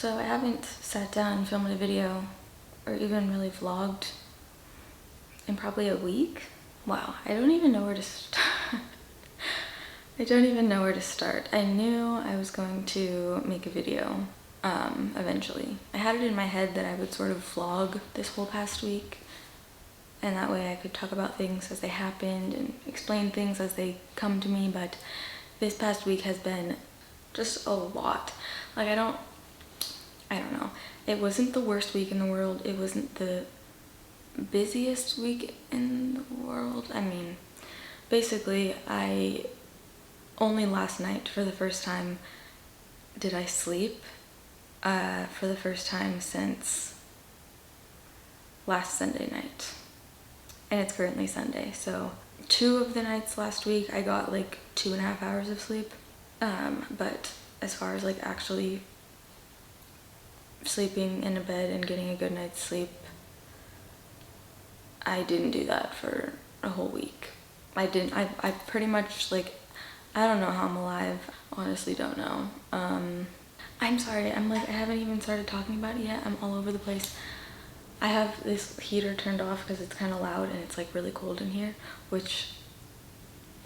So I haven't sat down and filmed a video or even really vlogged in probably a week. Wow, I don't even know where to start. I don't even know where to start. I knew I was going to make a video eventually. I had it in my head that I would sort of vlog this whole past week, and that way I could talk about things as they happened and explain things as they come to me, but this past week has been just a lot. Like I don't know. It wasn't the worst week in the world. It wasn't the busiest week in the world. I mean, basically, I only last night for the first time did I sleep for the first time since last Sunday night. And it's currently Sunday, so 2 of the nights last week I got like 2.5 hours of sleep. But as far as like actually sleeping in a bed and getting a good night's sleep, I didn't do that for a whole week. I pretty much, like, I don't know how I'm alive. Honestly don't know. I'm sorry, I haven't even started talking about it yet. I'm all over the place. I have this heater turned off because it's kind of loud and it's like really cold in here, which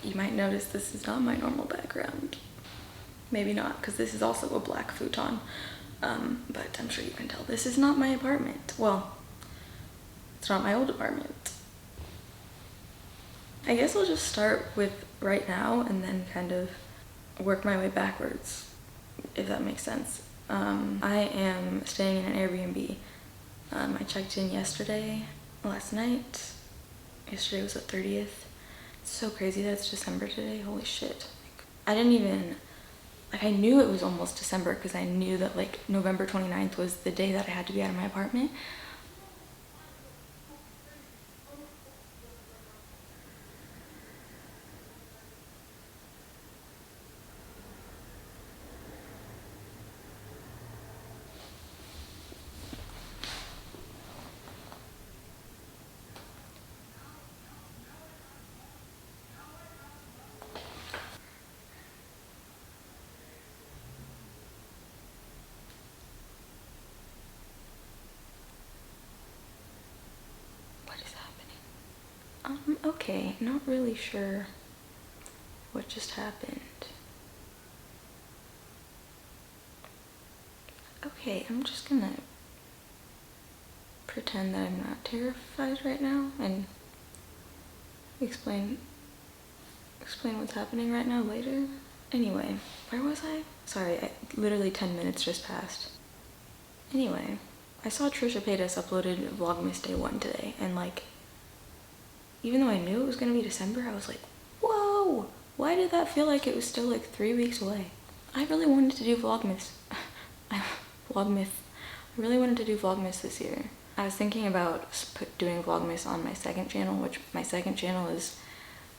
you might notice this is not my normal background. Maybe not, because this is also a black futon. But I'm sure you can tell this is not my apartment. Well, it's not my old apartment. I guess I'll just start with right now and then kind of work my way backwards, if that makes sense. I am staying in an Airbnb. I checked in last night. Yesterday was the 30th. It's so crazy that it's December today, holy shit. I didn't even, I knew it was almost December because I knew that like November 29th was the day that I had to be out of my apartment. Okay, not really sure what just happened. Okay, I'm just gonna pretend that I'm not terrified right now and explain what's happening right now later. Anyway, where was I? Sorry, literally 10 minutes just passed. Anyway, I saw Trisha Paytas uploaded Vlogmas Day 1 today, and like, even though I knew it was gonna be December, I was like, whoa, why did that feel like it was still like 3 weeks away? I really wanted to do Vlogmas. I really wanted to do Vlogmas this year. I was thinking about doing Vlogmas on my second channel, which my second channel is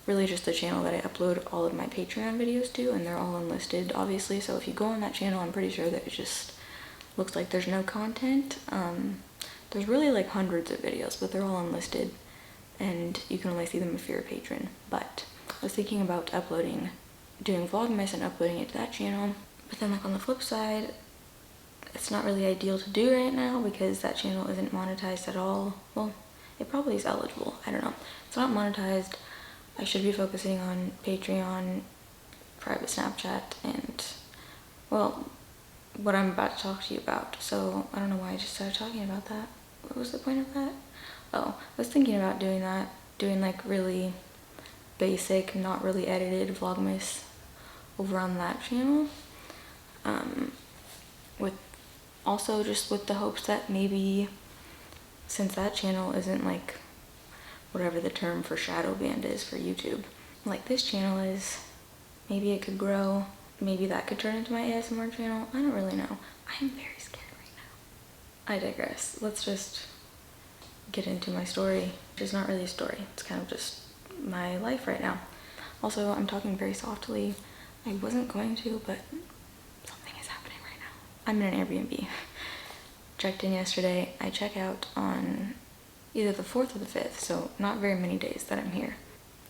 really just the channel that I upload all of my Patreon videos to, and they're all unlisted, obviously. So if you go on that channel, I'm pretty sure that it just looks like there's no content. There's really like hundreds of videos, but they're all unlisted, and you can only see them if you're a patron. But I was thinking about doing Vlogmas and uploading it to that channel. But then like on the flip side, it's not really ideal to do right now because that channel isn't monetized at all. Well, it probably is eligible, I don't know. It's not monetized. I should be focusing on Patreon, private Snapchat, and, well, what I'm about to talk to you about. So I don't know why I just started talking about that. What was the point of that? Oh, I was thinking about doing that, doing like really basic, not really edited Vlogmas over on that channel. Also just with the hopes that maybe, since that channel isn't like whatever the term for shadow banned is for YouTube, like this channel is, maybe it could grow. Maybe that could turn into my ASMR channel. I don't really know. I'm very scared right now. I digress. Let's just get into my story. It's not really a story. It's kind of just my life right now. Also, I'm talking very softly. I wasn't going to, but something is happening right now. I'm in an Airbnb. Checked in yesterday. I check out on either the 4th or the 5th, so not very many days that I'm here.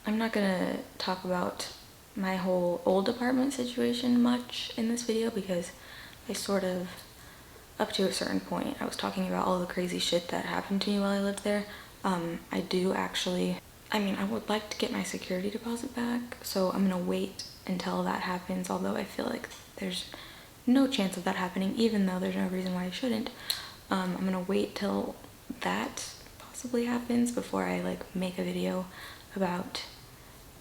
I'm not gonna talk about my whole old apartment situation much in this video because I sort of up to a certain point. I was talking about all the crazy shit that happened to me while I lived there. I do actually, I mean, I would like to get my security deposit back, so I'm gonna wait until that happens, although I feel like there's no chance of that happening, even though there's no reason why I shouldn't. I'm gonna wait till that possibly happens before I like make a video about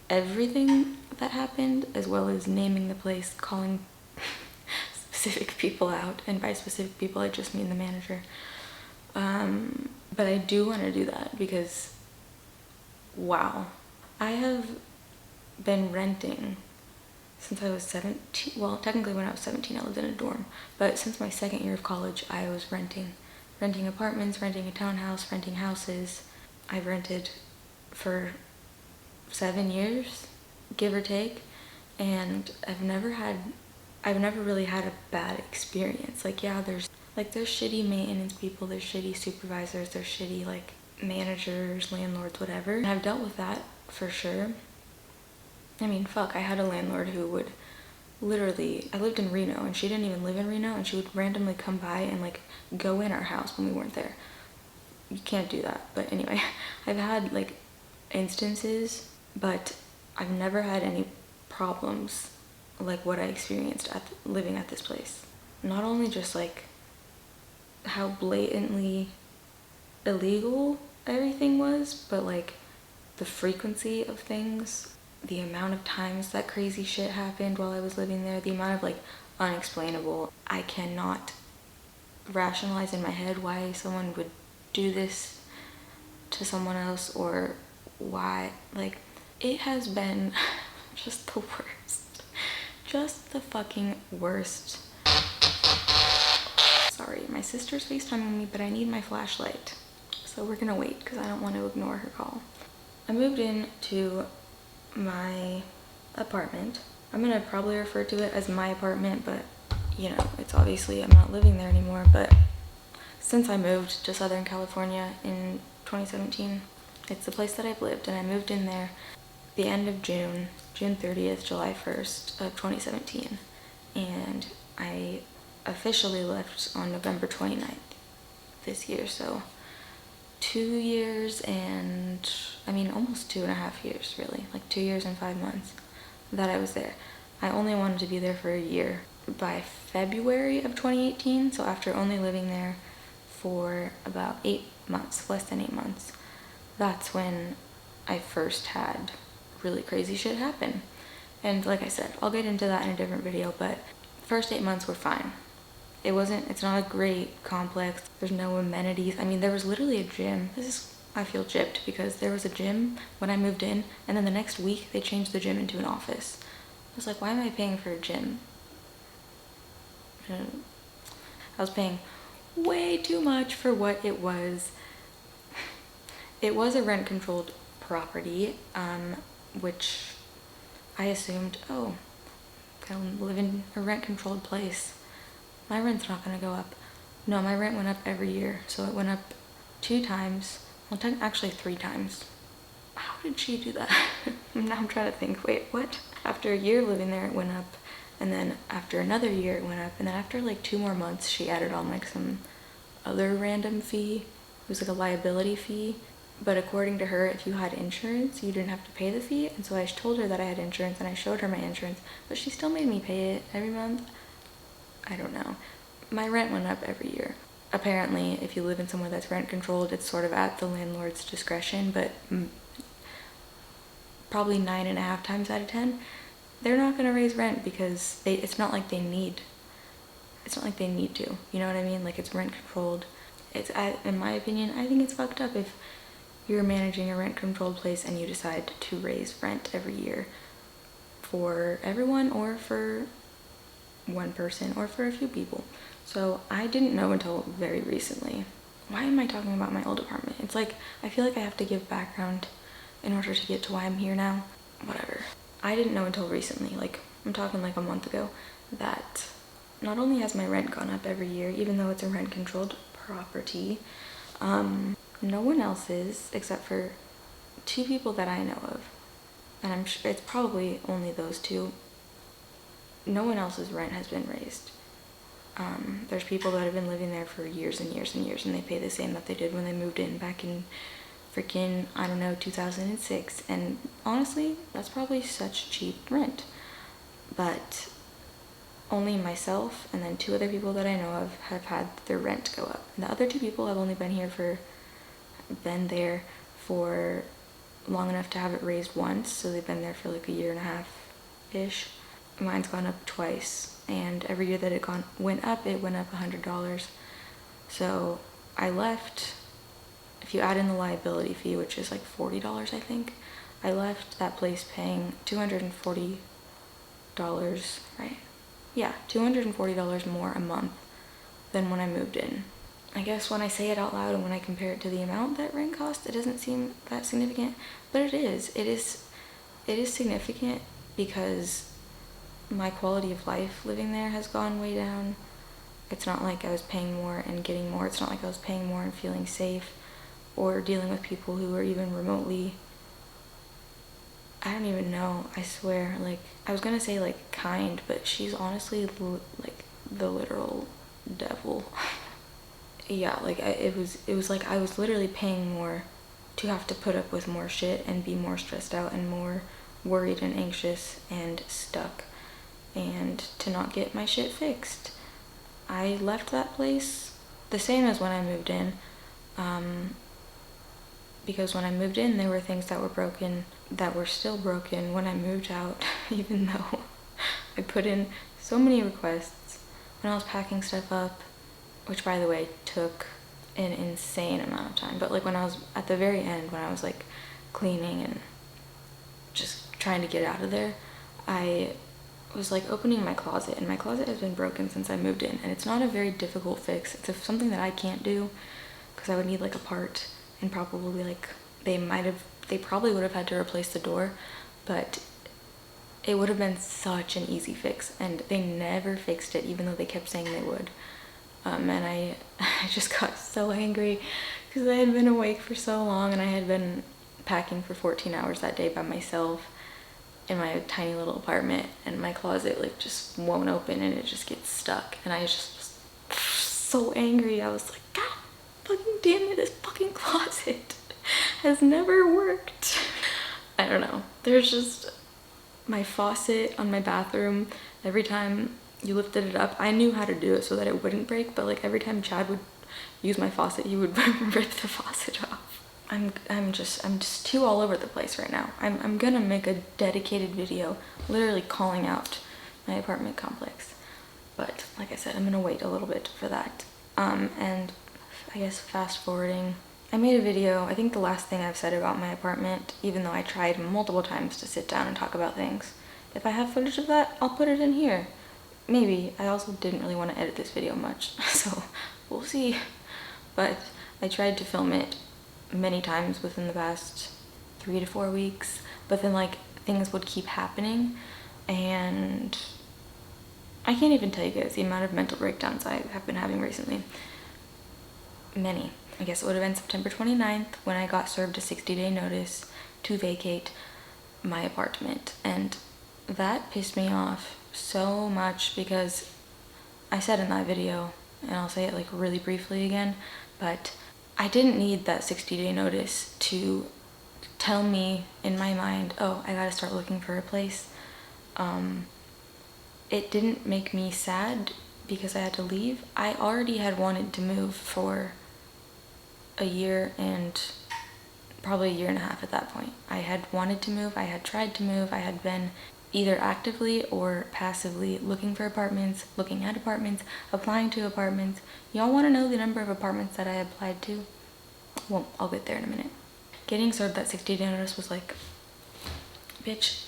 everything that happened, as well as naming the place, calling specific people out, and by specific people I just mean the manager. But I do want to do that because, wow, I have been renting since I was 17. Well, technically when I was 17 I lived in a dorm, but since my second year of college I was renting apartments, renting a townhouse, renting houses. I've rented for 7 years, give or take, and I've never really had a bad experience. Like, yeah, there's shitty maintenance people, there's shitty supervisors, there's shitty like managers, landlords, whatever. And I've dealt with that for sure. I mean, fuck, I had a landlord who would literally, I lived in Reno and she didn't even live in Reno, and she would randomly come by and like go in our house when we weren't there. You can't do that. But anyway, I've had like instances, but I've never had any problems like what I experienced living at this place. Not only just like how blatantly illegal everything was, but like the frequency of things, the amount of times that crazy shit happened while I was living there, the amount of like unexplainable. I cannot rationalize in my head why someone would do this to someone else, or why, like, it has been just the worst. Just the fucking worst. Sorry, my sister's FaceTiming me, but I need my flashlight. So we're gonna wait because I don't want to ignore her call. I moved into my apartment. I'm gonna probably refer to it as my apartment, but you know, it's obviously, I'm not living there anymore. But since I moved to Southern California in 2017, it's the place that I've lived, and I moved in there the end of June 30th, July 1st of 2017. And I officially left on November 29th this year, so 2 years and, I mean, almost 2.5 years, really, like 2 years and 5 months that I was there. I only wanted to be there for a year. By February of 2018, so after only living there for about 8 months, less than 8 months, that's when I first had really crazy shit happen. And like I said, I'll get into that in a different video, but first 8 months were fine. It's not a great complex. There's no amenities. I mean, there was literally a gym. I feel gypped because there was a gym when I moved in, and then the next week they changed the gym into an office. I was like, why am I paying for a gym? I was paying way too much for what it was. It was a rent-controlled property, which I assumed, oh, I live in a rent-controlled place, my rent's not gonna go up. No, my rent went up every year, so it went up 2 times, well, actually 3 times. How did she do that? Now I'm trying to think, wait, what? After a year living there, it went up, and then after another year, it went up, and then after like 2 more months, she added on like some other random fee. It was like a liability fee. But according to her, if you had insurance, you didn't have to pay the fee. And so I told her that I had insurance, and I showed her my insurance, but she still made me pay it every month. I don't know. My rent went up every year. Apparently, if you live in somewhere that's rent controlled, it's sort of at the landlord's discretion, but probably 9.5 times out of 10, they're not gonna raise rent because it's not like they need to. You know what I mean? Like, it's rent controlled. In my opinion, I think it's fucked up if you're managing a rent-controlled place and you decide to raise rent every year for everyone, or for one person, or for a few people. So I didn't know until very recently. Why am I talking about my old apartment? It's like, I feel like I have to give background in order to get to why I'm here now. Whatever. I didn't know until recently, like, I'm talking like a month ago, that not only has my rent gone up every year, even though it's a rent-controlled property, no one else's, except for 2 people that I know of, and I'm sure it's probably only those 2, no one else's rent has been raised. There's people that have been living there for years and years and years, and they pay the same that they did when they moved in back in freaking, I don't know, 2006. And honestly, that's probably such cheap rent. But only myself and then 2 other people that I know of have had their rent go up. And the other 2 people have only been there for long enough to have it raised once, so they've been there for like a year and a half-ish. Mine's gone up twice, and every year that it went up $100. So I left, if you add in the liability fee, which is like $40, I think, I left that place paying $240, right? Yeah, $240 more a month than when I moved in. I guess when I say it out loud and when I compare it to the amount that rent cost, it doesn't seem that significant, but it is. It is significant because my quality of life living there has gone way down. It's not like I was paying more and getting more. It's not like I was paying more and feeling safe or dealing with people who were even remotely, I don't even know, I swear, like, I was gonna say like kind, but she's honestly like the literal devil. Yeah, like it was like I was literally paying more to have to put up with more shit and be more stressed out and more worried and anxious and stuck, and to not get my shit fixed. I left that place the same as when I moved in, because when I moved in there were things that were broken that were still broken when I moved out, even though I put in so many requests when I was packing stuff up, which by the way took an insane amount of time. But like when I was at the very end, when I was like cleaning and just trying to get out of there, I was like opening my closet, and my closet has been broken since I moved in, and it's not a very difficult fix. It's something that I can't do because I would need like a part, and probably like they probably would have had to replace the door, but it would have been such an easy fix, and they never fixed it even though they kept saying they would. And I just got so angry because I had been awake for so long, and I had been packing for 14 hours that day by myself in my tiny little apartment, and my closet like just won't open and it just gets stuck, and I just was so angry. I was like, God fucking damn it, this fucking closet has never worked. I don't know, there's just my faucet on my bathroom, every time you lifted it up, I knew how to do it so that it wouldn't break, but like every time Chad would use my faucet, he would rip the faucet off. I'm just too all over the place right now. I'm gonna make a dedicated video literally calling out my apartment complex, but like I said, I'm gonna wait a little bit for that. And I guess fast forwarding, I made a video, I think the last thing I've said about my apartment, even though I tried multiple times to sit down and talk about things. If I have footage of that, I'll put it in here. Maybe. I also didn't really want to edit this video much, so we'll see. But I tried to film it many times within the past 3 to 4 weeks, but then like things would keep happening, and I can't even tell you guys the amount of mental breakdowns I have been having recently. Many. I guess it would have been September 29th when I got served a 60-day notice to vacate my apartment, and that pissed me off so much because I said in that video, and I'll say it like really briefly again, but I didn't need that 60-day notice to tell me in my mind, oh, I gotta start looking for a place. It didn't make me sad because I had to leave. I already had wanted to move for a year and probably a year and a half at that point. I had wanted to move, I had tried to move, I had been either actively or passively looking for apartments, looking at apartments, applying to apartments. Y'all want to know the number of apartments that I applied to? Well, I'll get there in a minute. Getting served that 60-day notice was like, bitch,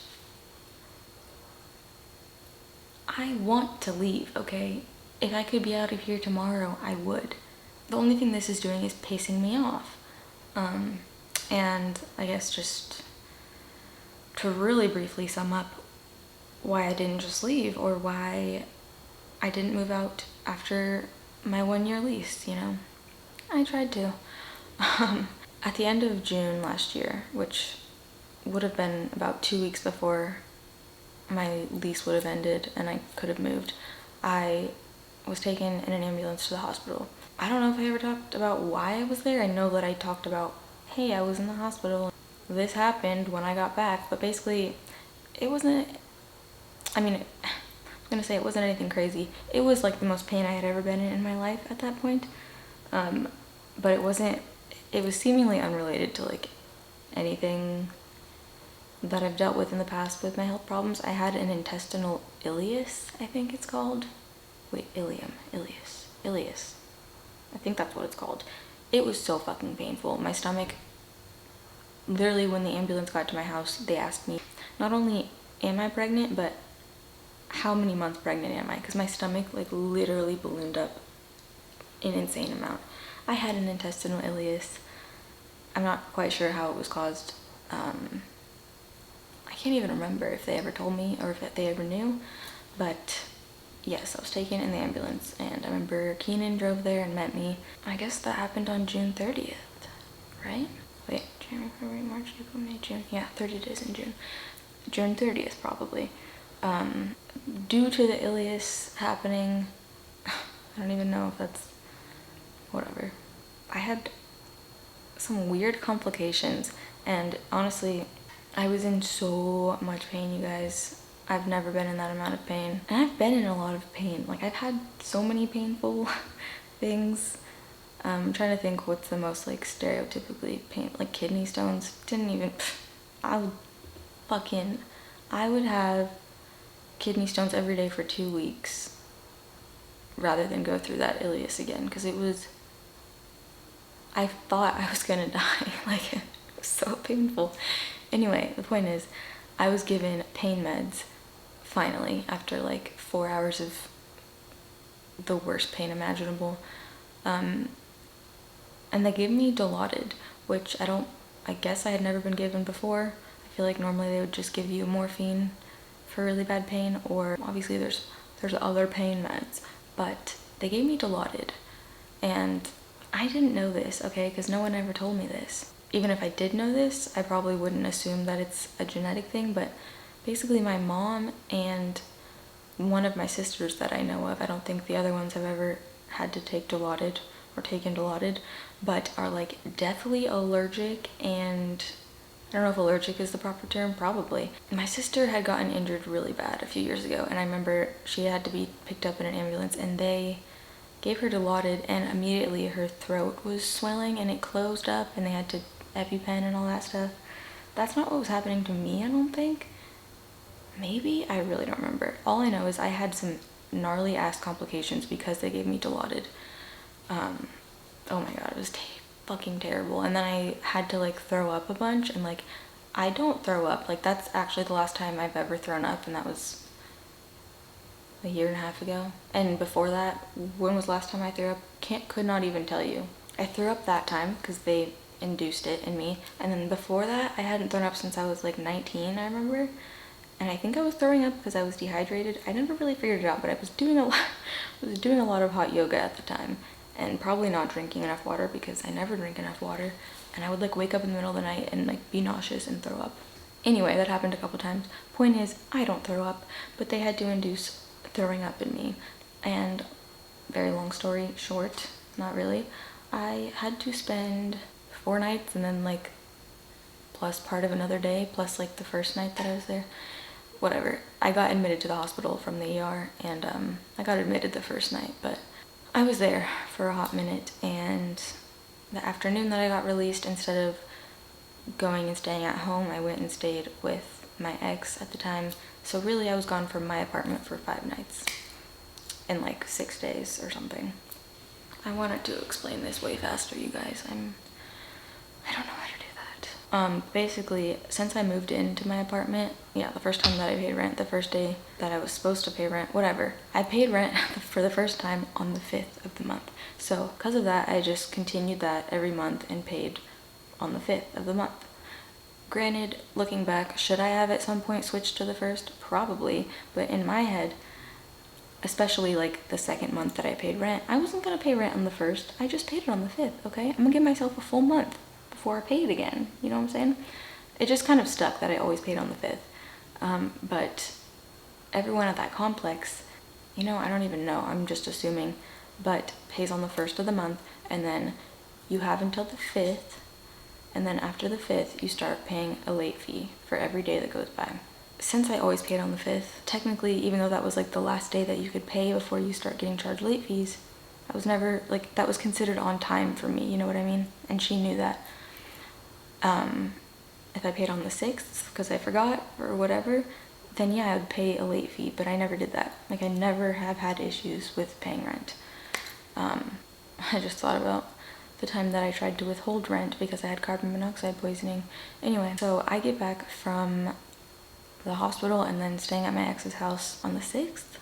I want to leave, okay? If I could be out of here tomorrow, I would. The only thing this is doing is pacing me off. And I guess just to really briefly sum up why I didn't just leave, or why I didn't move out after my 1-year lease, you know? I tried to. At the end of June last year, which would have been about 2 weeks before my lease would have ended and I could have moved, I was taken in an ambulance to the hospital. I don't know if I ever talked about why I was there. I know that I talked about, hey, I was in the hospital. This happened when I got back, but basically it wasn't, I mean, I'm gonna say it wasn't anything crazy. It was like the most pain I had ever been in my life at that point. But it was seemingly unrelated to like anything that I've dealt with in the past with my health problems. I had an intestinal ileus, I think it's called. Wait, ileus. I think that's what it's called. It was so fucking painful. My stomach, literally when the ambulance got to my house, they asked me, not only am I pregnant, but how many months pregnant am I? Because my stomach like literally ballooned up an insane amount. I had an intestinal ileus. I'm not quite sure how it was caused. I can't even remember if they ever told me or if they ever knew, but yes, I was taken in the ambulance, and I remember Keenan drove there and met me. I guess that happened on June 30th, right? Wait, January, February, March, April, May, June. Yeah, 30 days in June. June 30th, probably. Due to the ileus happening, I don't even know if that's, whatever. I had some weird complications, and honestly, I was in so much pain, you guys. I've never been in that amount of pain. And I've been in a lot of pain. Like, I've had so many painful things. I'm trying to think what's the most, like, stereotypically pain, like kidney stones. Didn't even, I would have kidney stones every day for 2 weeks rather than go through that ileus again, because I thought I was gonna die. Like, it was so painful. Anyway, the point is, I was given pain meds, finally, after like 4 hours of the worst pain imaginable. And they gave me Dilaudid, which I guess I had never been given before. I feel like normally they would just give you morphine for really bad pain, or obviously there's other pain meds, but they gave me Dilaudid. And I didn't know this, okay, because no one ever told me this. Even if I did know this, I probably wouldn't assume that it's a genetic thing, but basically my mom and one of my sisters that I know of, I don't think the other ones have ever had to take Dilaudid or taken Dilaudid, but are like deathly allergic, and I don't know if allergic is the proper term, probably. My sister had gotten injured really bad a few years ago, and I remember she had to be picked up in an ambulance, and they gave her Dilaudid, and immediately her throat was swelling and it closed up, and they had to EpiPen and all that stuff. That's not what was happening to me, I don't think. Maybe? I really don't remember. All I know is I had some gnarly ass complications because they gave me Dilaudid. Oh my god, it was fucking terrible. And then I had to like throw up a bunch, and like, I don't throw up. Like, that's actually the last time I've ever thrown up, and that was a year and a half ago. And before that, when was the last time I threw up? Could not even tell you. I threw up that time because they induced it in me, and then before that I hadn't thrown up since I was like 19, I remember, and I think I was throwing up because I was dehydrated. I never really figured it out, but I was doing a lot of hot yoga at the time, and probably not drinking enough water because I never drink enough water, and I would like wake up in the middle of the night and like be nauseous and throw up. Anyway, that happened a couple times. Point is, I don't throw up, but they had to induce throwing up in me, and very long story short, not really, I had to spend 4 nights and then like plus part of another day plus like the first night that I was there, whatever. I got admitted to the hospital from the ER, and I got admitted the first night, but I was there for a hot minute, and the afternoon that I got released, instead of going and staying at home, I went and stayed with my ex at the time. So really I was gone from my apartment for 5 nights in like 6 days or something. I wanted to explain this way faster, you guys. I don't know how to do that. Basically, since I moved into my apartment, yeah, the first time that I paid rent, the first day that I was supposed to pay rent, whatever, I paid rent for the first time on the 5th of the month. So because of that, I just continued that every month and paid on the 5th of the month. Granted, looking back, should I have at some point switched to the 1st? Probably, but in my head, especially like the second month that I paid rent, I wasn't gonna pay rent on the 1st, I just paid it on the 5th, okay? I'm gonna give myself a full month before I pay it again, you know what I'm saying? It just kind of stuck that I always paid on the 5th. But everyone at that complex, you know, I don't even know, I'm just assuming, but pays on the 1st of the month, and then you have until the 5th, and then after the 5th, you start paying a late fee for every day that goes by. Since I always paid on the 5th, technically, even though that was like the last day that you could pay before you start getting charged late fees, I was never, like, that was considered on time for me, you know what I mean? And she knew that. If I paid on the 6th because I forgot or whatever, then yeah, I would pay a late fee, but I never did that. Like, I never have had issues with paying rent. I just thought about the time that I tried to withhold rent because I had carbon monoxide poisoning. Anyway, so I get back from the hospital and then staying at my ex's house on the 6th.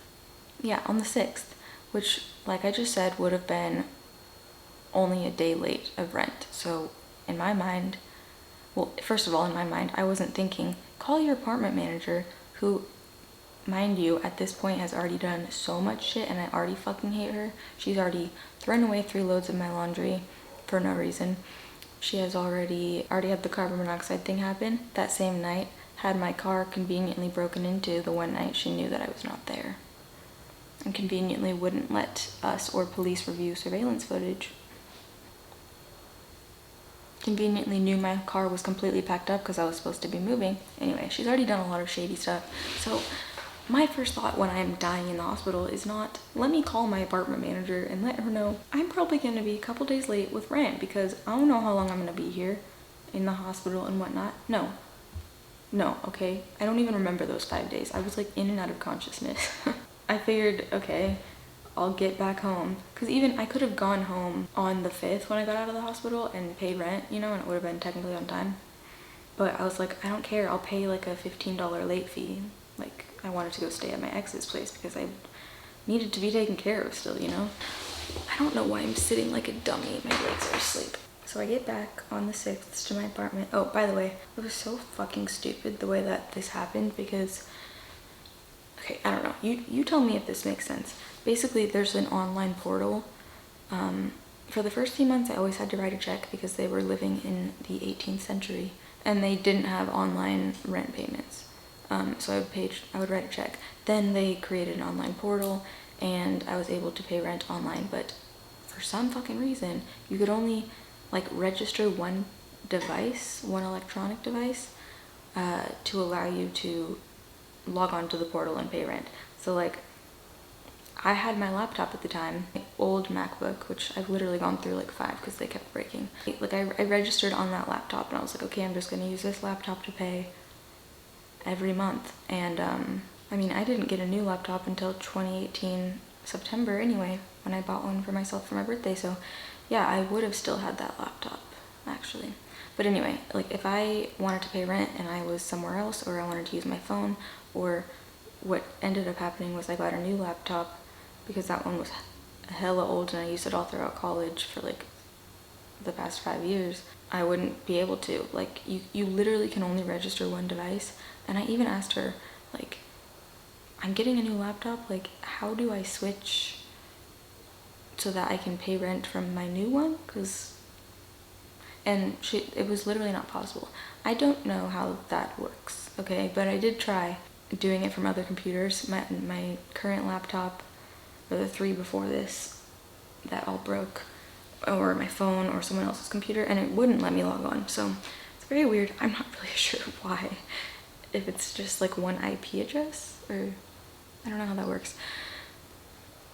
Yeah, on the 6th, which, like I just said, would have been only a day late of rent. So in my mind, well, first of all, in my mind, I wasn't thinking, call your apartment manager, who, mind you, at this point has already done so much shit and I already fucking hate her. She's already thrown away 3 loads of my laundry for no reason. She has already had the carbon monoxide thing happen that same night, had my car conveniently broken into the one night she knew that I was not there, and conveniently wouldn't let us or police review surveillance footage. Conveniently knew my car was completely packed up because I was supposed to be moving. Anyway, she's already done a lot of shady stuff. So my first thought when I'm dying in the hospital is not, let me call my apartment manager and let her know I'm probably going to be a couple days late with rent because I don't know how long I'm going to be here in the hospital and whatnot. No, okay? I don't even remember those 5 days. I was like in and out of consciousness. I figured, okay, I'll get back home. Because even I could have gone home on the 5th when I got out of the hospital and paid rent, you know, and it would have been technically on time. But I was like, I don't care, I'll pay like a $15 late fee. Like, I wanted to go stay at my ex's place because I needed to be taken care of still, you know? I don't know why I'm sitting like a dummy, my legs are asleep. So I get back on the 6th to my apartment. Oh, by the way, it was so fucking stupid the way that this happened because, okay, I don't know. You tell me if this makes sense. Basically, there's an online portal. For the first few months, I always had to write a check because they were living in the 18th century and they didn't have online rent payments. So I would write a check. Then they created an online portal and I was able to pay rent online, but for some fucking reason, you could only like register one device, one electronic device, to allow you to log on to the portal and pay rent. So like, I had my laptop at the time, my old MacBook, which I've literally gone through like 5 because they kept breaking. Like I registered on that laptop and I was like, okay, I'm just gonna use this laptop to pay every month. And I mean, I didn't get a new laptop until 2018 September anyway, when I bought one for myself for my birthday. So yeah, I would have still had that laptop actually. But anyway, like if I wanted to pay rent and I was somewhere else, or I wanted to use my phone, or what ended up happening was I got a new laptop because that one was hella old and I used it all throughout college for like the past 5 years, I wouldn't be able to. Like you literally can only register one device. And I even asked her, like, I'm getting a new laptop, like how do I switch so that I can pay rent from my new one? And it was literally not possible. I don't know how that works, okay? But I did try doing it from other computers. My current laptop, or the 3 before this, that all broke, or my phone or someone else's computer, and it wouldn't let me log on. So it's very weird. I'm not really sure why. If it's just like one IP address, or I don't know how that works.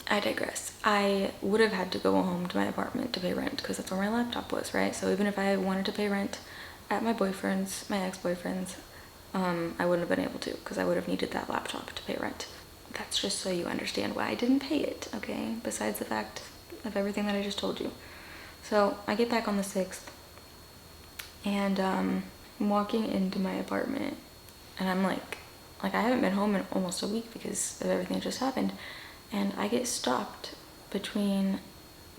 I digress. I would have had to go home to my apartment to pay rent because that's where my laptop was, right? So even if I wanted to pay rent at my ex-boyfriend's, I wouldn't have been able to because I would have needed that laptop to pay rent. That's just so you understand why I didn't pay it, okay? Besides the fact of everything that I just told you. So I get back on the 6th and I'm walking into my apartment and I'm like I haven't been home in almost a week because of everything that just happened. And I get stopped between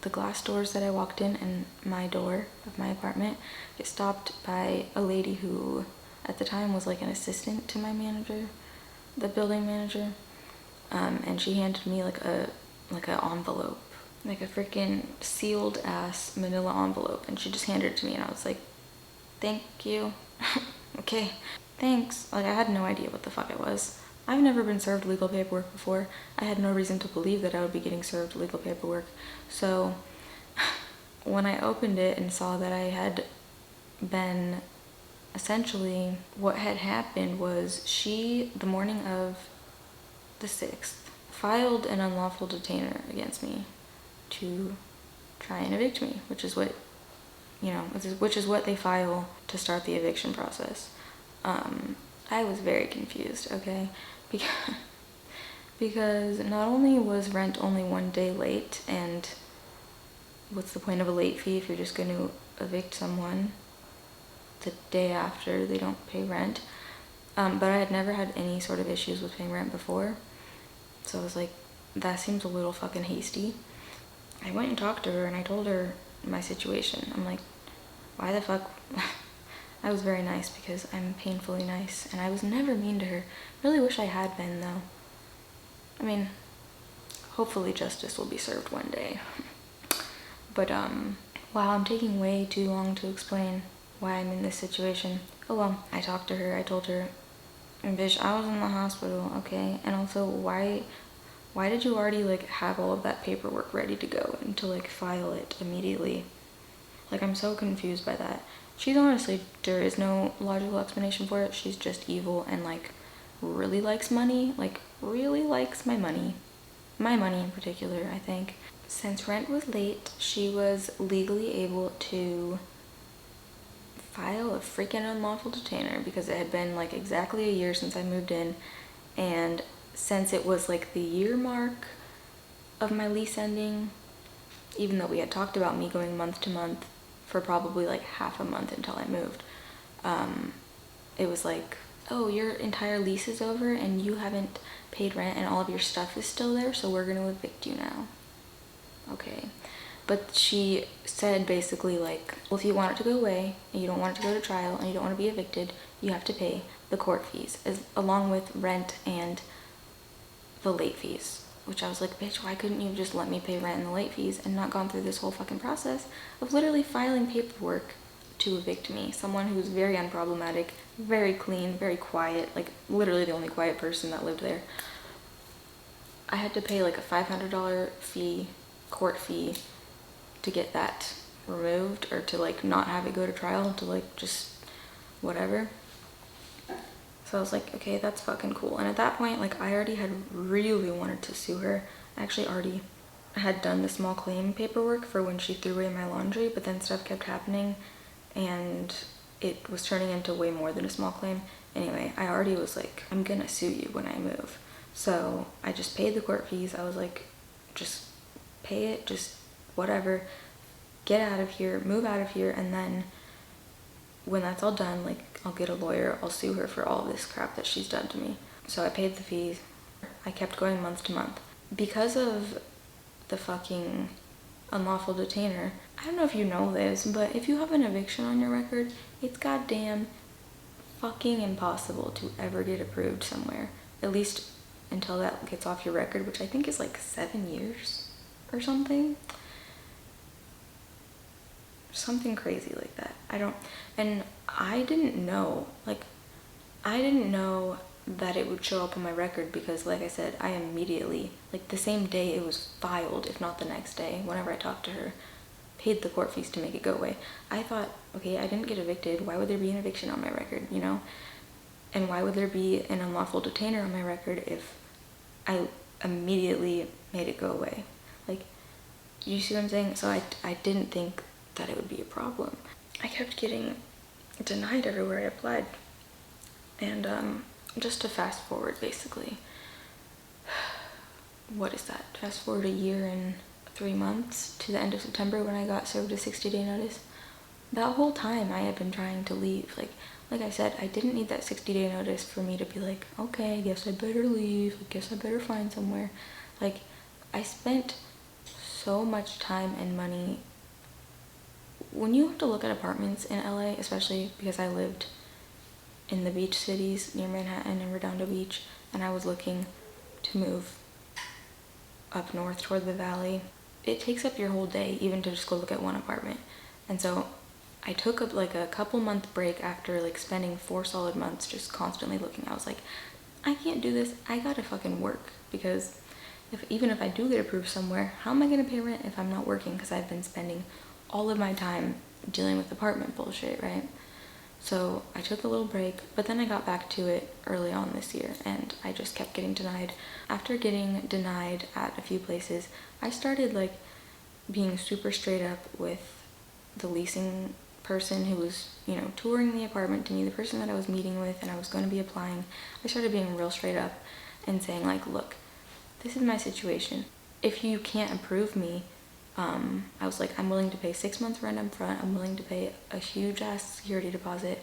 the glass doors that I walked in and my door of my apartment. I get stopped by a lady who at the time was like an assistant to my manager, the building manager. And she handed me like an envelope, like a freaking sealed ass manila envelope. And she just handed it to me and I was like, thank you. Okay, thanks. Like I had no idea what the fuck it was. I've never been served legal paperwork before. I had no reason to believe that I would be getting served legal paperwork. So when I opened it and saw that I had been, essentially what had happened was she, the morning of the 6th, filed an unlawful detainer against me to try and evict me, which is what, which is what they file to start the eviction process. I was very confused, okay? Because not only was rent only 1 day late, and what's the point of a late fee if you're just going to evict someone the day after they don't pay rent? But I had never had any sort of issues with paying rent before. So I was like, that seems a little fucking hasty. I went and talked to her and I told her my situation. I'm like, why the fuck? I was very nice because I'm painfully nice, and I was never mean to her. Really wish I had been, though. I mean, hopefully justice will be served one day. But, wow, I'm taking way too long to explain why I'm in this situation. Oh well, I talked to her, I told her, bitch, I was in the hospital, okay? And also, why did you already, like, have all of that paperwork ready to go and to, like, file it immediately? Like, I'm so confused by that. She's honestly, there is no logical explanation for it. She's just evil and, like, really likes money. Like, really likes my money. My money in particular, I think. Since rent was late, she was legally able to file a freaking unlawful detainer because it had been, like, exactly a year since I moved in. And since it was, like, the year mark of my lease ending, even though we had talked about me going month to month for probably like half a month until I moved, it was like, oh, your entire lease is over and you haven't paid rent and all of your stuff is still there, so we're gonna evict you now. Okay. But she said basically like, well, if you want it to go away and you don't want it to go to trial and you don't want to be evicted, you have to pay the court fees along with rent and the late fees. Which I was like, bitch, why couldn't you just let me pay rent and the late fees and not gone through this whole fucking process of literally filing paperwork to evict me? Someone who's very unproblematic, very clean, very quiet, like literally the only quiet person that lived there. I had to pay like a $500 fee, court fee, to get that removed, or to like not have it go to trial, to like just whatever. So I was like, okay, that's fucking cool. And at that point, like, I already had really wanted to sue her. I actually already had done the small claim paperwork for when she threw away my laundry, but then stuff kept happening and it was turning into way more than a small claim. Anyway, I already was like, I'm gonna sue you when I move. So I just paid the court fees. I was like, just pay it, just whatever, get out of here, move out of here, and then when that's all done, like, I'll get a lawyer, I'll sue her for all this crap that she's done to me. So I paid the fees. I kept going month to month. Because of the fucking unlawful detainer, I don't know if you know this, but if you have an eviction on your record, it's goddamn fucking impossible to ever get approved somewhere. At least until that gets off your record, which I think is like 7 years or something. Something crazy like that. And I didn't know that it would show up on my record because, like I said, I immediately, like the same day it was filed, if not the next day, whenever I talked to her, paid the court fees to make it go away. I thought, okay, I didn't get evicted. Why would there be an eviction on my record, you know? And why would there be an unlawful detainer on my record if I immediately made it go away? Like, you see what I'm saying? So I didn't think that it would be a problem. I kept getting denied everywhere I applied. And just to fast forward, basically, what is that? Fast forward a year and 3 months to the end of September when I got served a 60-day notice. That whole time I had been trying to leave. Like I said, I didn't need that 60-day notice for me to be like, okay, I guess I better leave. I guess I better find somewhere. Like, I spent so much time and money. When you have to look at apartments in LA, especially because I lived in the beach cities near Manhattan and Redondo Beach, and I was looking to move up north toward the valley, it takes up your whole day even to just go look at one apartment. And so I took like a couple month break after like spending 4 solid months just constantly looking. I was like, I can't do this. I gotta fucking work, because even if I do get approved somewhere, how am I gonna pay rent if I'm not working? Because I've been spending all of my time dealing with apartment bullshit, right? So I took a little break, but then I got back to it early on this year, and I just kept getting denied. After getting denied at a few places, I started like being super straight up with the leasing person who was, you know, touring the apartment to me, the person that I was meeting with and I was going to be applying. I started being real straight up and saying like, look, this is my situation. If you can't approve me, I was like, I'm willing to pay 6 months rent up front. I'm willing to pay a huge ass security deposit,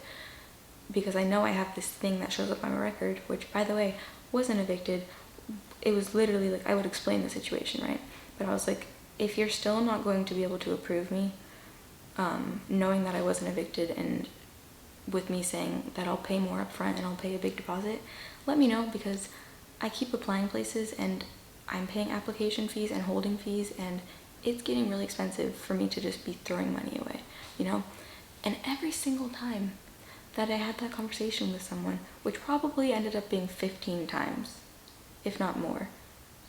because I know I have this thing that shows up on my record, which by the way, wasn't evicted. It was literally like, I would explain the situation, right? But I was like, if you're still not going to be able to approve me, knowing that I wasn't evicted and with me saying that I'll pay more up front and I'll pay a big deposit, let me know, because I keep applying places and I'm paying application fees and holding fees, and it's getting really expensive for me to just be throwing money away, you know? And every single time that I had that conversation with someone, which probably ended up being 15 times, if not more,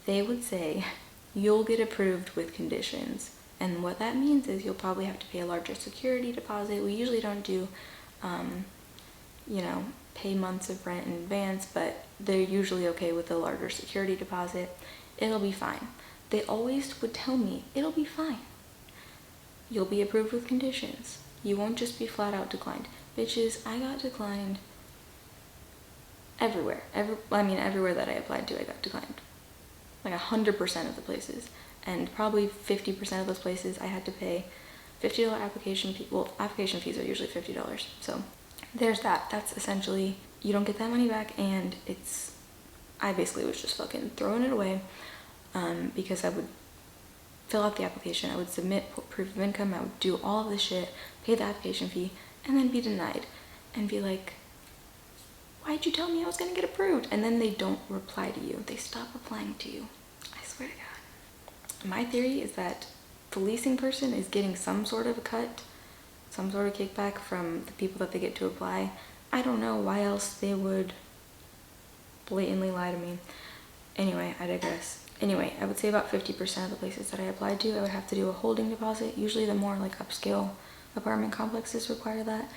they would say, you'll get approved with conditions. And what that means is you'll probably have to pay a larger security deposit. We usually don't do, you know, pay months of rent in advance, but they're usually okay with a larger security deposit. It'll be fine. They always would tell me, it'll be fine. You'll be approved with conditions. You won't just be flat out declined. Bitches, I got declined everywhere. Everywhere that I applied to, I got declined. Like 100% of the places. And probably 50% of those places I had to pay $50 application fee. Well, application fees are usually $50. So there's that. That's essentially, you don't get that money back, and I basically was just fucking throwing it away, because I would fill out the application, I would submit proof of income, I would do all of this shit, pay the application fee, and then be denied and be like, why'd you tell me I was gonna get approved? And then they don't reply to you. They stop replying to you. I swear to God. My theory is that the leasing person is getting some sort of a cut, some sort of kickback from the people that they get to apply. I don't know why else they would blatantly lie to me. Anyway, I digress. Anyway, I would say about 50% of the places that I applied to, I would have to do a holding deposit. Usually the more like upscale apartment complexes require that,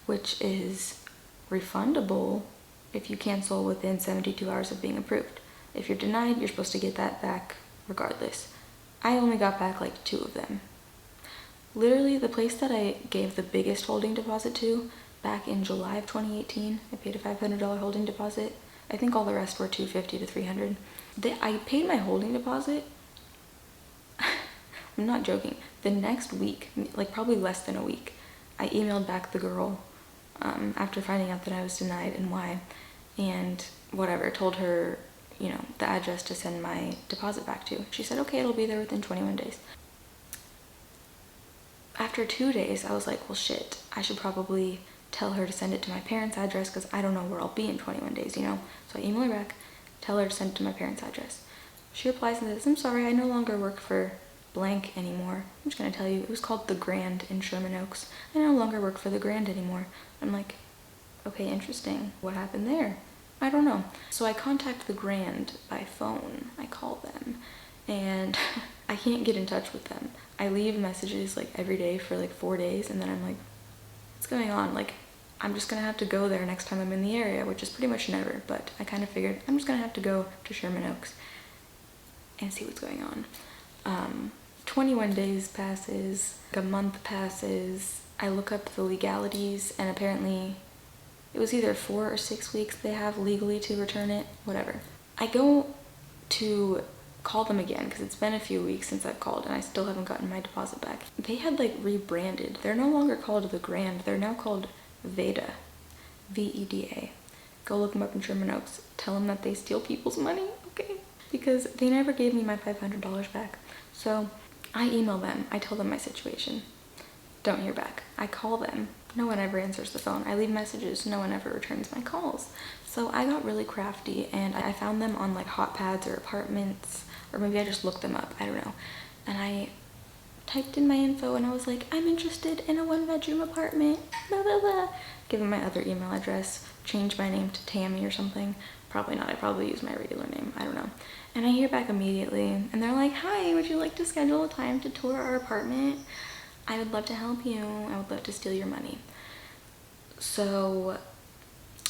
which is refundable if you cancel within 72 hours of being approved. If you're denied, you're supposed to get that back regardless. I only got back like 2 of them. Literally, the place that I gave the biggest holding deposit to back in July of 2018, I paid a $500 holding deposit. I think all the rest were $250 to $300. I paid my holding deposit. I'm not joking. The next week, like probably less than a week, I emailed back the girl after finding out that I was denied and why, and whatever, told her, you know, the address to send my deposit back to. She said, okay, it'll be there within 21 days. After 2 days, I was like, well, shit, I should probably tell her to send it to my parents' address, because I don't know where I'll be in 21 days, you know? So I email her back, tell her to send it to my parents' address. She replies and says, I'm sorry, I no longer work for blank anymore. I'm just gonna tell you, it was called The Grand in Sherman Oaks. I no longer work for The Grand anymore. I'm like, okay, interesting. What happened there? I don't know. So I contact The Grand by phone. I call them, and I can't get in touch with them. I leave messages like every day for like 4 days, and then I'm like, what's going on? Like, I'm just gonna have to go there next time I'm in the area, which is pretty much never, but I kind of figured I'm just gonna have to go to Sherman Oaks and see what's going on. 21 days passes, like a month passes, I look up the legalities, and apparently it was either 4 or 6 weeks they have legally to return it, whatever. I go to call them again, because it's been a few weeks since I've called and I still haven't gotten my deposit back. They had like rebranded. They're no longer called The Grand, they're now called Veda, V-E-D-A. Go look them up in Sherman Oaks. Tell them that they steal people's money, okay? Because they never gave me my $500 back. So I email them, I tell them my situation. Don't hear back. I call them, no one ever answers the phone. I leave messages, no one ever returns my calls. So I got really crafty, and I found them on like Hotpads or Apartments, or maybe I just looked them up, I don't know. And I typed in my info and I was like, I'm interested in a 1-bedroom apartment, blah, blah, blah. Give them my other email address, changed my name to Tammy or something, Probably not. I probably use my regular name. I don't know. And I hear back immediately, and they're like, hi, would you like to schedule a time to tour our apartment? I would love to help you. I would love to steal your money. So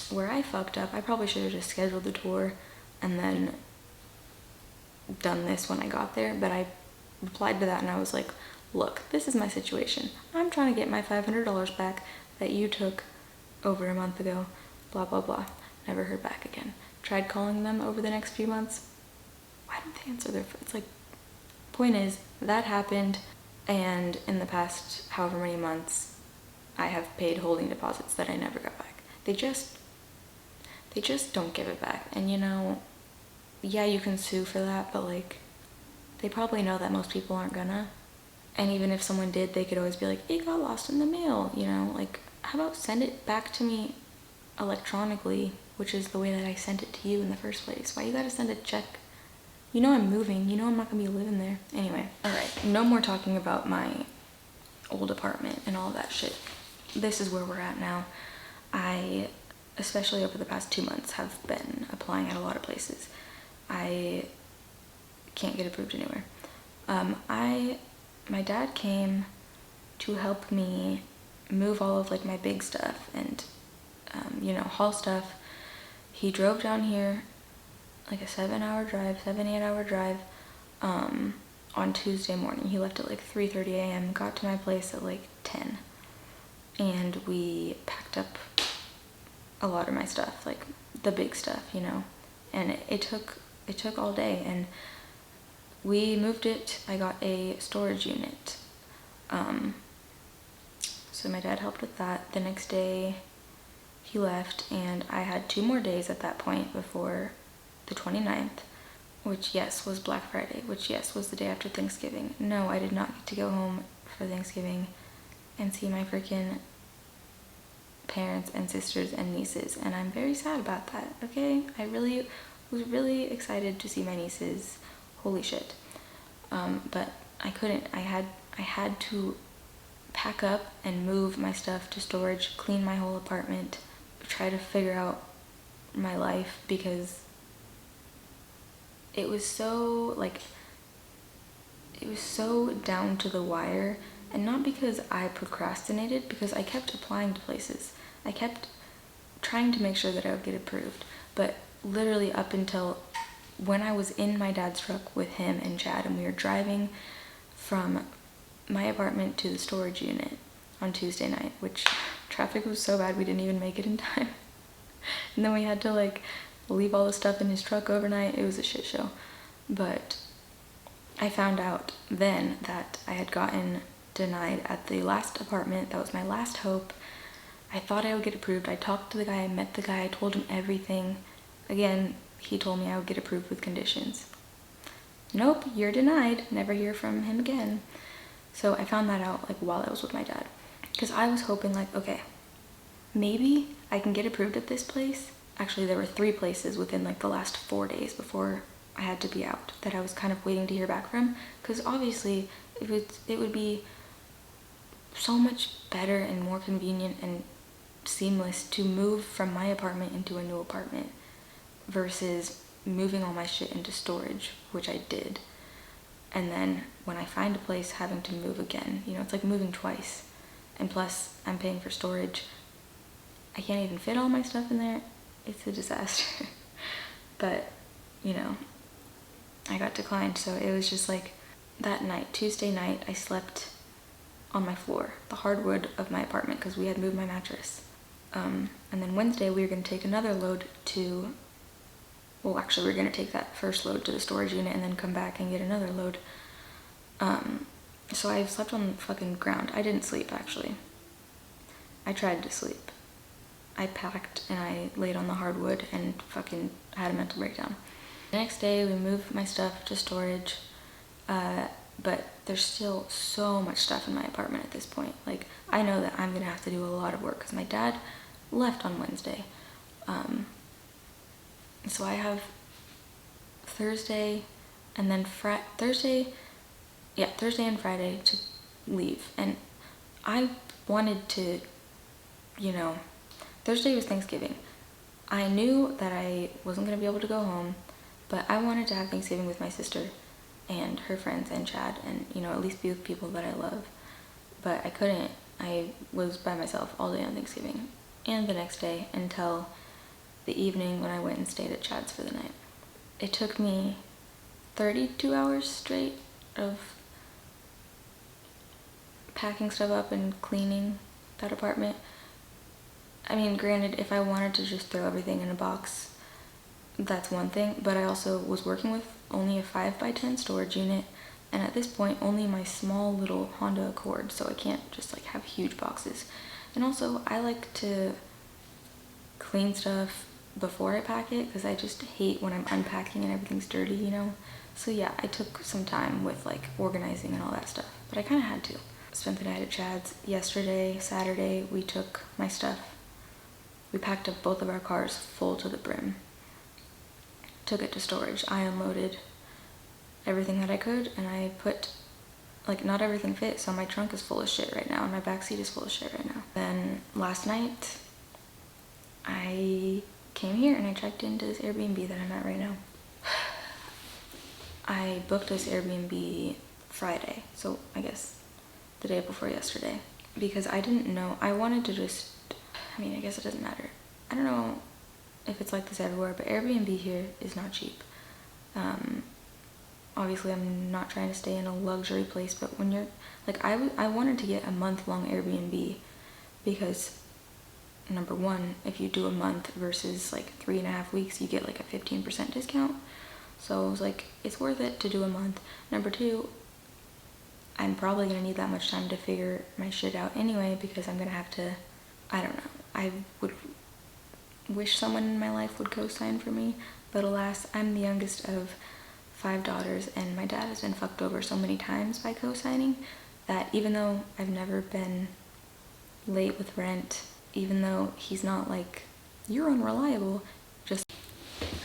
where I fucked up, I probably should have just scheduled the tour and then done this when I got there, but I replied to that and I was like, look, this is my situation. I'm trying to get my $500 back that you took over a month ago, blah, blah, blah. Never heard back again. Tried calling them over the next few months. Why don't they answer their phone? It's like, point is, that happened, and in the past however many months, I have paid holding deposits that I never got back. They just don't give it back. And you know, yeah, you can sue for that, but like, they probably know that most people aren't gonna. And even if someone did, they could always be like, it got lost in the mail, you know? Like, how about send it back to me electronically, which is the way that I sent it to you in the first place. Why you gotta send a check? You know I'm moving. You know I'm not gonna be living there. Anyway, alright, no more talking about my old apartment and all that shit. This is where we're at now. I, especially over the past 2 months, have been applying at a lot of places. I can't get approved anywhere. My dad came to help me move all of like my big stuff and you know, haul stuff. He drove down here like a 7 8 hour drive on Tuesday morning. He left at like 3:30 a.m. got to my place at like 10, and we packed up a lot of my stuff, like the big stuff, you know, and it took all day, and we moved it. I got a storage unit. So my dad helped with that. The next day he left, and I had 2 more days at that point before the 29th, which yes was Black Friday, which yes was the day after Thanksgiving. No, I did not get to go home for Thanksgiving and see my freaking parents and sisters and nieces, and I'm very sad about that, okay? I really was really excited to see my nieces. Holy shit. But I couldn't. I had to pack up and move my stuff to storage, clean my whole apartment, try to figure out my life, because it was so down to the wire. And not because I procrastinated, because I kept applying to places. I kept trying to make sure that I would get approved, but literally up until when I was in my dad's truck with him and Chad, and we were driving from my apartment to the storage unit on Tuesday night, which traffic was so bad we didn't even make it in time. And then we had to like leave all the stuff in his truck overnight. It was a shit show. But I found out then that I had gotten denied at the last apartment. That was my last hope. I thought I would get approved. I talked to the guy, I met the guy, I told him everything. Again, he told me I would get approved with conditions. Nope, you're denied. Never hear from him again. So I found that out like while I was with my dad, because I was hoping like, okay, maybe I can get approved at this place. Actually, there were 3 places within like the last 4 days before I had to be out that I was kind of waiting to hear back from, because obviously it would be so much better and more convenient and seamless to move from my apartment into a new apartment versus moving all my shit into storage, which I did. And then when I find a place, having to move again, you know, it's like moving twice. And plus I'm paying for storage. I can't even fit all my stuff in there. It's a disaster. But, you know, I got declined. So it was just like that night, Tuesday night, I slept on my floor, the hardwood of my apartment, because we had moved my mattress. And then Wednesday we were going to take another load to, well, actually we were going to take that first load to the storage unit and then come back and get another load. So I slept on the fucking ground. I didn't sleep, actually. I tried to sleep. I packed and I laid on the hardwood and fucking had a mental breakdown. The next day we moved my stuff to storage, but there's still so much stuff in my apartment at this point. Like, I know that I'm gonna have to do a lot of work because my dad left on Wednesday. So I have Thursday and then Thursday and Friday to leave. And I wanted to, you know, Thursday was Thanksgiving. I knew that I wasn't gonna be able to go home, but I wanted to have Thanksgiving with my sister and her friends and Chad, and you know, at least be with people that I love. But I couldn't. I was by myself all day on Thanksgiving and the next day until the evening when I went and stayed at Chad's for the night. It took me 32 hours straight of packing stuff up and cleaning that apartment. I mean, granted, if I wanted to just throw everything in a box, that's one thing, but I also was working with only a 5x10 storage unit, and at this point only my small little Honda Accord, so I can't just like have huge boxes. And also I like to clean stuff before I pack it because I just hate when I'm unpacking and everything's dirty, you know? So yeah, I took some time with like organizing and all that stuff, but I kind of had to. Spent the night at Chad's. Yesterday, Saturday, we took my stuff. We packed up both of our cars full to the brim. Took it to storage. I unloaded everything that I could, and I put, like, not everything fit, so my trunk is full of shit right now, and my backseat is full of shit right now. Then last night, I came here and I checked into this Airbnb that I'm at right now. I booked this Airbnb Friday, so I guess the day before yesterday, because I didn't know, I wanted to just, I mean, I guess it doesn't matter. I don't know if it's like this everywhere, but Airbnb here is not cheap. Obviously I'm not trying to stay in a luxury place, but when you're, like, I wanted to get a month-long Airbnb because, number one, if you do a month versus like 3.5 weeks, you get like a 15% discount. So I was like, it's worth it to do a month. Number two, I'm probably gonna need that much time to figure my shit out anyway, because I'm gonna have to, I don't know, I would wish someone in my life would co-sign for me, but alas, I'm the youngest of 5 daughters, and my dad has been fucked over so many times by co-signing that even though I've never been late with rent, even though he's not like, you're unreliable, just,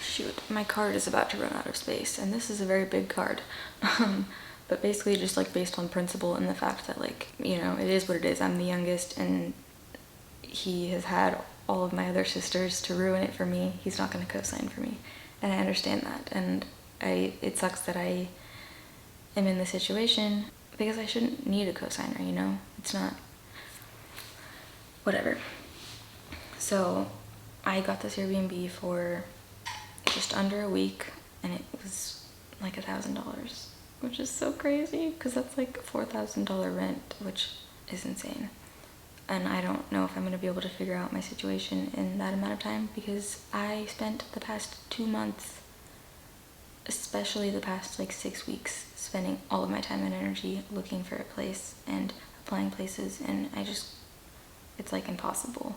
shoot, my card is about to run out of space, and this is a very big card. But basically just like based on principle and the fact that, like, you know, it is what it is. I'm the youngest, and he has had all of my other sisters to ruin it for me. He's not going to co-sign for me, and I understand that, and it sucks that I am in this situation because I shouldn't need a co-signer, you know? It's not, whatever. So I got this Airbnb for just under a week, and it was like $1,000, which is so crazy because that's like $4,000 rent, which is insane. And I don't know if I'm going to be able to figure out my situation in that amount of time, because I spent the past 2 months, especially the past like 6 weeks, spending all of my time and energy looking for a place and applying places, and it's like impossible.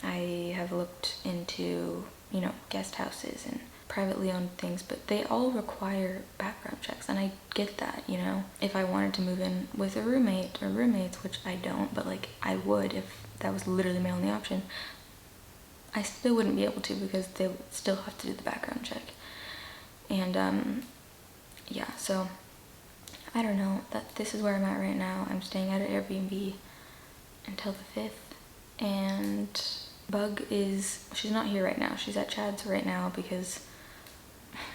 I have looked into, you know, guest houses and privately owned things, but they all require background checks, and I get that, you know. If I wanted to move in with a roommate or roommates, which I don't, but like I would if that was literally my only option, I still wouldn't be able to because they would still have to do the background check. And yeah, so I don't know, that this is where I'm at right now. I'm staying at an Airbnb until the 5th, and Bug she's not here right now. She's at Chad's right now because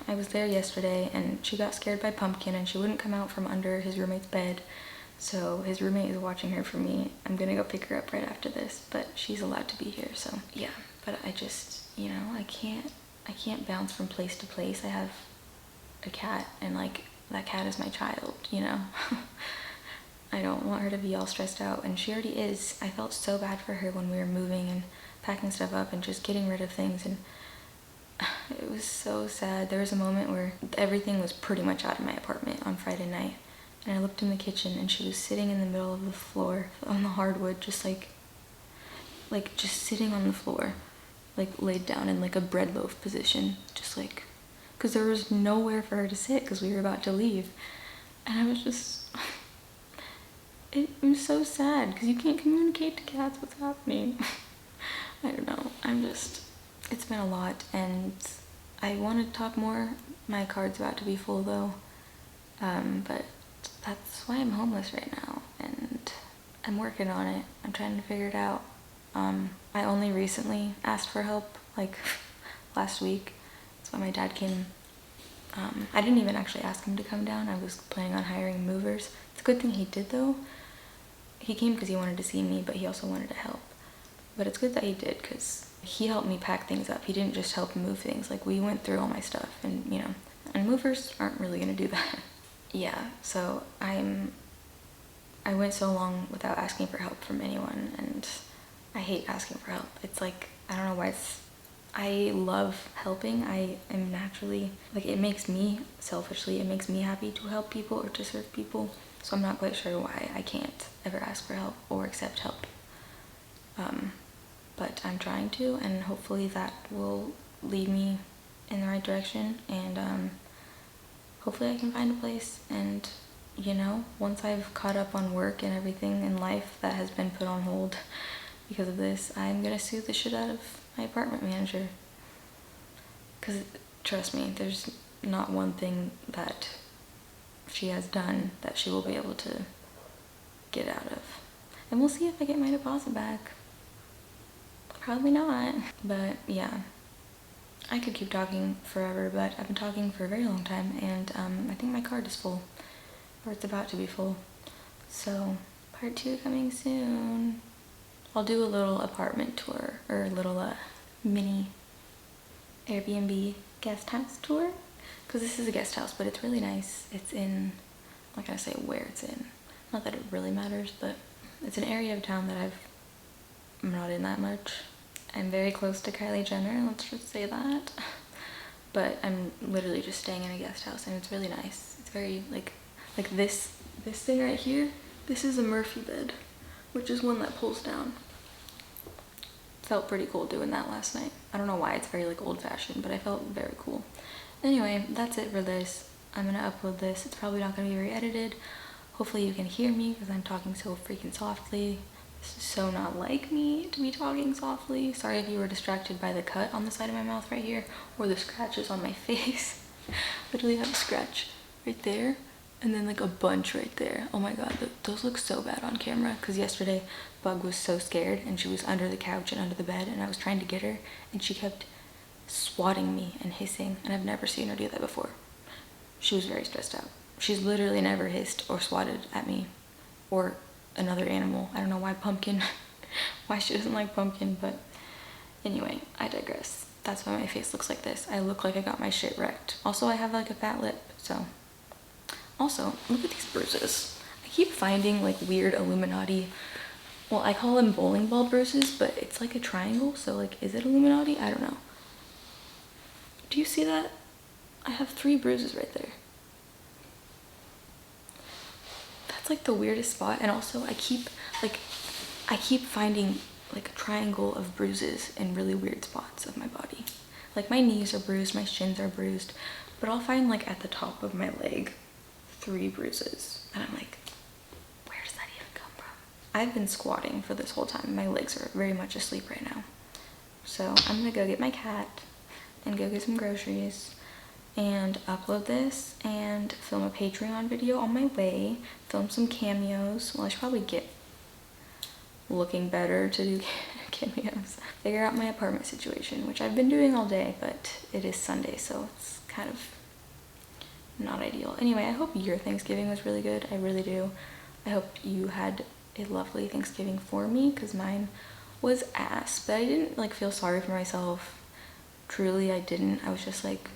I was there yesterday and she got scared by Pumpkin and she wouldn't come out from under his roommate's bed. So his roommate is watching her for me. I'm gonna go pick her up right after this, but she's allowed to be here, so yeah. But I just, you know, I can't bounce from place to place. I have a cat, and like, that cat is my child, you know? I don't want her to be all stressed out, and she already is. I felt so bad for her when we were moving and packing stuff up and just getting rid of things, and it was so sad. There was a moment where everything was pretty much out of my apartment on Friday night, and I looked in the kitchen and she was sitting in the middle of the floor on the hardwood, just just sitting on the floor, like laid down in like a bread loaf position, just like, because there was nowhere for her to sit because we were about to leave. And I was just, it was so sad because you can't communicate to cats what's happening. I don't know, it's been a lot, and I want to talk more. My card's about to be full though, but that's why I'm homeless right now, and I'm working on it. I'm trying to figure it out. I only recently asked for help, like last week. That's why my dad came. I didn't even actually ask him to come down. I was planning on hiring movers. It's a good thing he did though. He came because he wanted to see me, but he also wanted to help. But it's good that he did because he helped me pack things up. He didn't just help move things. Like, we went through all my stuff, and you know, and movers aren't really gonna do that. Yeah, so I went so long without asking for help from anyone, and I hate asking for help. It's like, I don't know why I love helping. I am naturally, like, it makes me, selfishly, it makes me happy to help people or to serve people. So I'm not quite sure why I can't ever ask for help or accept help. But I'm trying to, and hopefully that will lead me in the right direction, and hopefully I can find a place. And you know, once I've caught up on work and everything in life that has been put on hold because of this, I'm gonna sue the shit out of my apartment manager. Because trust me, there's not one thing that she has done that she will be able to get out of. And we'll see if I get my deposit back. Probably not. But yeah, I could keep talking forever, but I've been talking for a very long time, and I think my card is full, or it's about to be full. So part 2 coming soon. I'll do a little apartment tour, or a little mini Airbnb guest house tour, because this is a guest house, but it's really nice. It's in, I'm not gonna say where it's in, not that it really matters, but it's an area of town that I'm not in that much. I'm very close to Kylie Jenner, let's just say that. But I'm literally just staying in a guest house, and it's really nice. It's very like this thing right here. This is a Murphy bed, which is one that pulls down. Felt pretty cool doing that last night. I don't know why, it's very like old-fashioned, but I felt very cool. Anyway, that's it for this. I'm gonna upload this. It's probably not gonna be very edited. Hopefully you can hear me because I'm talking so freaking softly. This is so not like me to be talking softly. Sorry if you were distracted by the cut on the side of my mouth right here, or the scratches on my face. Literally have a scratch right there, and then like a bunch right there. Oh my god, those look so bad on camera, because yesterday Bug was so scared and she was under the couch and under the bed, and I was trying to get her and she kept swatting me and hissing, and I've never seen her do that before. She was very stressed out. She's literally never hissed or swatted at me or another animal. I don't know why Pumpkin, why she doesn't like Pumpkin, but anyway, I digress. That's why my face looks like this. I look like I got my shit wrecked. Also, I have like a fat lip, so. Also, look at these bruises. I keep finding like weird Illuminati, well, I call them bowling ball bruises, but it's like a triangle, so like, is it Illuminati? I don't know. Do you see that? I have 3 bruises right there. That's like the weirdest spot. And also I keep finding like a triangle of bruises in really weird spots of my body. Like my knees are bruised, my shins are bruised, but I'll find like at the top of my leg 3 bruises, and I'm like, where does that even come from? I've been squatting for this whole time. My legs are very much asleep right now. So I'm gonna go get my cat and go get some groceries and upload this and film a Patreon video on my way, film some cameos. Well, I should probably get looking better to do cameos. Figure out my apartment situation, which I've been doing all day, but it is Sunday, so it's kind of not ideal. Anyway, I hope your Thanksgiving was really good. I really do. I hope you had a lovely Thanksgiving for me, because mine was ass, but I didn't like feel sorry for myself. Truly, I didn't. I was just like,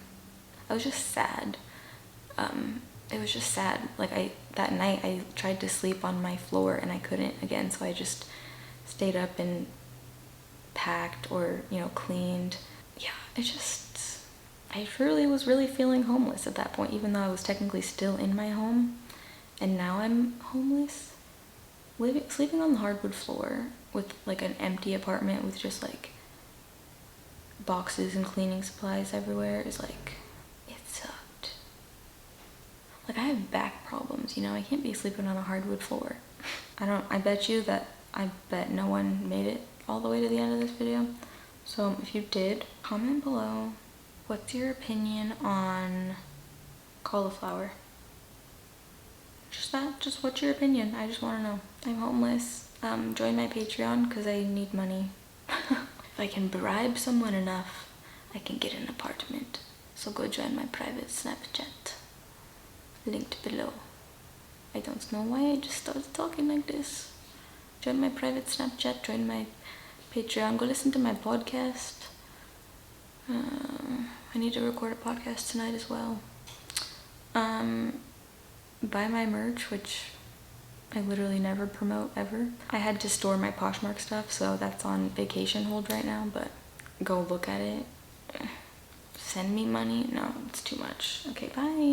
I was just sad. It was just sad. Like that night I tried to sleep on my floor and I couldn't again, so I just stayed up and packed or, you know, cleaned. Yeah, I truly was really feeling homeless at that point, even though I was technically still in my home, and now I'm homeless. Sleeping on the hardwood floor with like an empty apartment with just like boxes and cleaning supplies everywhere is like, it sucked. Like, I have back problems, you know, I can't be sleeping on a hardwood floor. I bet no one made it all the way to the end of this video. So if you did, comment below. What's your opinion on cauliflower? Just that, just what's your opinion? I just want to know. I'm homeless. Join my Patreon because I need money. If I can bribe someone enough, I can get an apartment. So go join my private Snapchat. Linked below. I don't know why I just started talking like this. Join my private Snapchat, join my Patreon, go listen to my podcast. I need to record a podcast tonight as well. Buy my merch, which I literally never promote ever. I had to store my Poshmark stuff, so that's on vacation hold right now, but go look at it. Send me money? No, it's too much. Okay, bye.